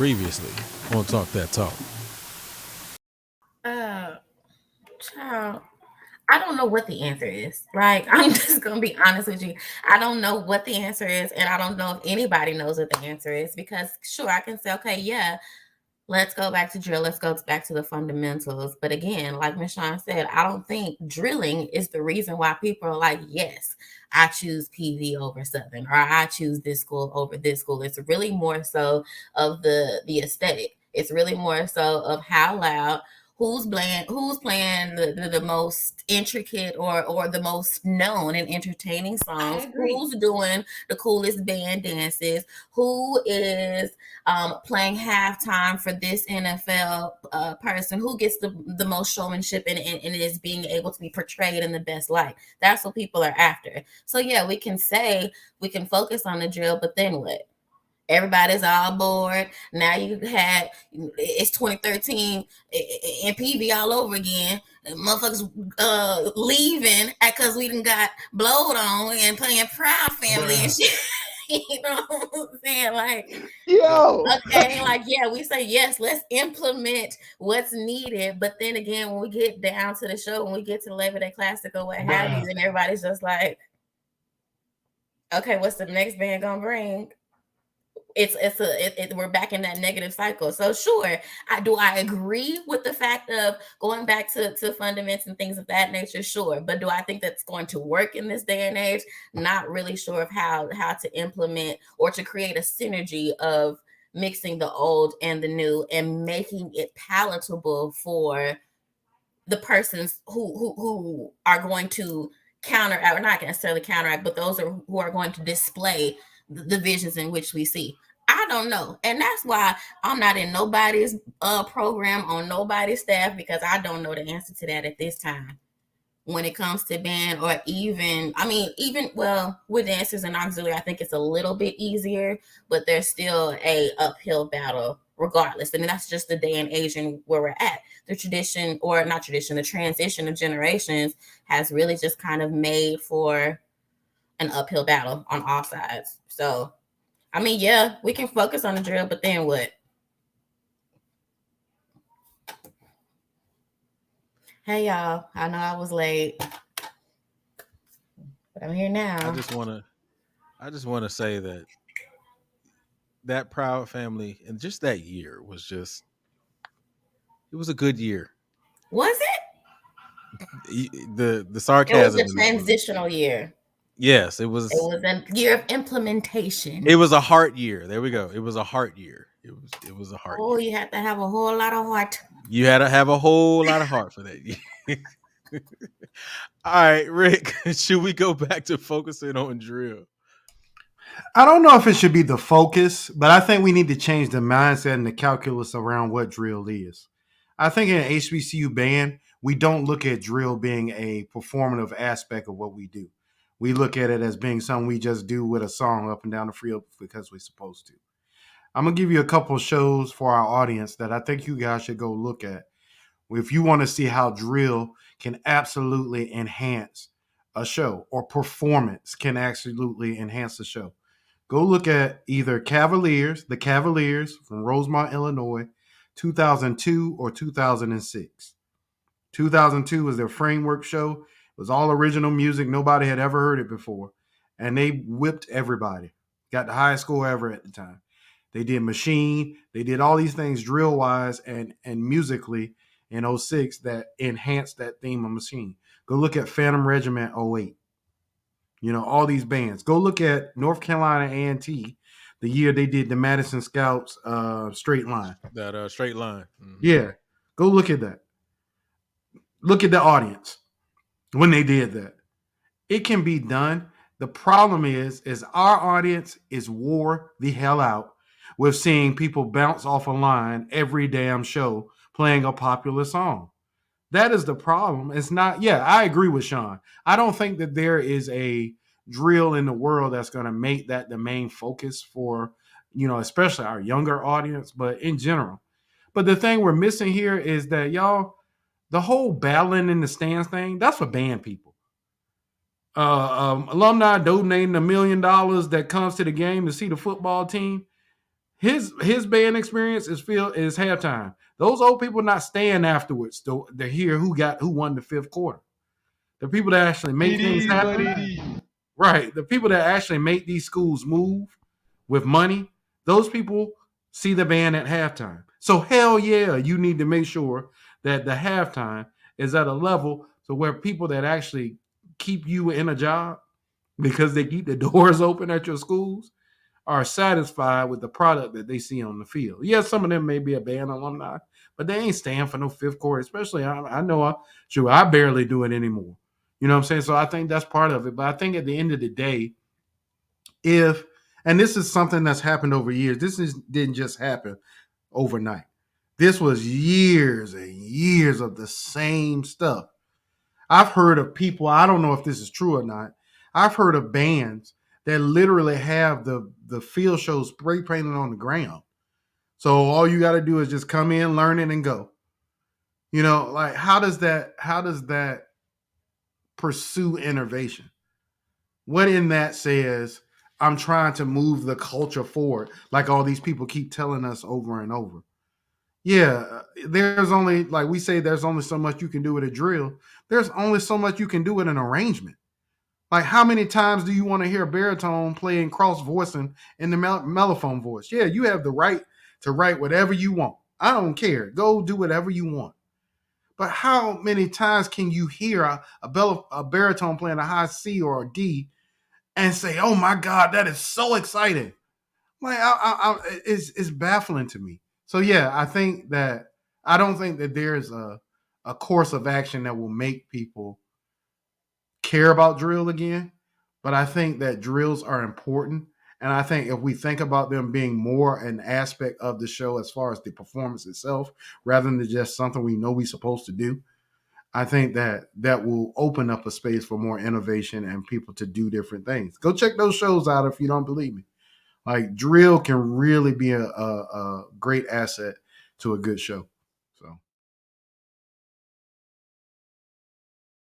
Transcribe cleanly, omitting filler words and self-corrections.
previously on Talk That Talk. Uh, Child, I don't know what the answer is. Like, I'm just gonna be honest with you. I don't know what the answer is, and I don't know if anybody knows what the answer is because sure, I can say, okay, yeah, let's go back to drill. Let's go back to the fundamentals. But again, like Miss Shawn said, I don't think drilling is the reason why people are like, yes, I choose PV over Southern, or I choose this school over this school. It's really more so of the aesthetic. It's really more so of how loud, who's playing the most intricate or the most known and entertaining I songs, agree. who's doing the coolest band dances, who is playing halftime for this NFL person, who gets the most showmanship and is being able to be portrayed in the best light. That's what people are after. So, yeah, we can say we can focus on the drill, but then what? Everybody's all bored. Now you had it's 2013 and PV all over again. Motherfuckers leaving because we done got blowed on and playing Proud Family and shit. You know what I'm saying? Like, Yo. okay, like yeah, we say yes, let's implement what's needed. But then again, when we get down to the show, when we get to the Labor Day Classic or what have you, and everybody's just like, okay, what's the next band gonna bring? We're back in that negative cycle. So sure, I agree with the fact of going back to fundamentals and things of that nature, sure. But do I think that's going to work in this day and age? Not really sure of how to implement or to create a synergy of mixing the old and the new and making it palatable for the persons who are going to counteract, or not necessarily counteract, but those who are going to display the visions in which we see. I don't know. And that's why I'm not in nobody's program on nobody's staff because I don't know the answer to that at this time. When it comes to band or even well, with dancers and auxiliary, I think it's a little bit easier, but there's still a uphill battle regardless. And that's just the day and age and where we're at. The tradition, or not tradition, the transition of generations has really just kind of made for an uphill battle on all sides. So yeah, we can focus on the drill, but then what? Hey y'all, I know I was late, but I'm here now. I just wanna say that Proud Family and just that year was just it was a good year. Was it? The It was sarcasm a in that was transitional year. yes, It was a year of implementation. it was a heart year. There we go. It was a heart year. It was a heart Oh, year. you have to have a whole lot of heart. You had to have a whole lot of heart for that year. All right, Rick, should we go back to focusing on drill? I don't know if it should be the focus, but I think we need to change the mindset and the calculus around what drill is. I think in an HBCU band, we don't look at drill being a performative aspect of what we do. We look at it as being something we just do with a song up and down the field because we're supposed to. I'm going to give you a couple of shows for our audience that I think you guys should go look at if you want to see how drill can absolutely enhance a show or performance can absolutely enhance the show. Go look at either the Cavaliers from Rosemont, Illinois, 2002 or 2006. 2002 was their framework show. It was all original music. Nobody had ever heard it before. And they whipped everybody. Got the highest score ever at the time. They did Machine. They did all these things drill wise and musically in '06 that enhanced that theme of Machine. Go look at Phantom Regiment '08. All these bands. Go look at North Carolina A&T, the year they did the Madison Scouts Straight Line. That straight line. Mm-hmm. Yeah. Go look at that. Look at the audience when they did that. It can be done. The problem is our audience is wore the hell out with seeing people bounce off a line every damn show playing a popular song. That is the problem. It's not, yeah, I agree with Sean. I don't think that there is a drill in the world that's going to make that the main focus for, especially our younger audience, but in general. But the thing we're missing here is that, y'all, the whole battling in the stands thing, that's for band people. Alumni donating $1 million that comes to the game to see the football team. His band experience is halftime. Those old people not staying afterwards to hear who won the fifth quarter. The people that actually make It things is what happen, it is. right? The people that actually make these schools move with money, those people see the band at halftime. So hell yeah, you need to make sure that the halftime is at a level to where people that actually keep you in a job because they keep the doors open at your schools are satisfied with the product that they see on the field. Yes, some of them may be a band alumni, but they ain't staying for no fifth quarter. Especially, I know, I barely do it anymore. You know what I'm saying? So I think that's part of it. But I think at the end of the day, if and this is something that's happened over years. Didn't just happen overnight. This was years and years of the same stuff. I've heard of people, I don't know if this is true or not. I've heard of bands that literally have the field shows spray painted on the ground. So all you got to do is just come in, learn it, and go. Like how does that pursue innovation? What in that says I'm trying to move the culture forward, like all these people keep telling us over and over? Yeah, there's only, like we say, there's only so much you can do with a drill. There's only so much you can do with an arrangement. Like, how many times do you want to hear a baritone playing cross voicing in the mellophone voice? Yeah, you have the right to write whatever you want. I don't care. Go do whatever you want. But how many times can you hear a baritone playing a high C or a D and say, "Oh my God, that is so exciting"? Like, it's baffling to me. So yeah, I don't think that there's a course of action that will make people care about drill again, but I think that drills are important. And I think if we think about them being more an aspect of the show as far as the performance itself, rather than just something we know we're supposed to do, I think that will open up a space for more innovation and people to do different things. Go check those shows out if you don't believe me. Like, drill can really be a great asset to a good show.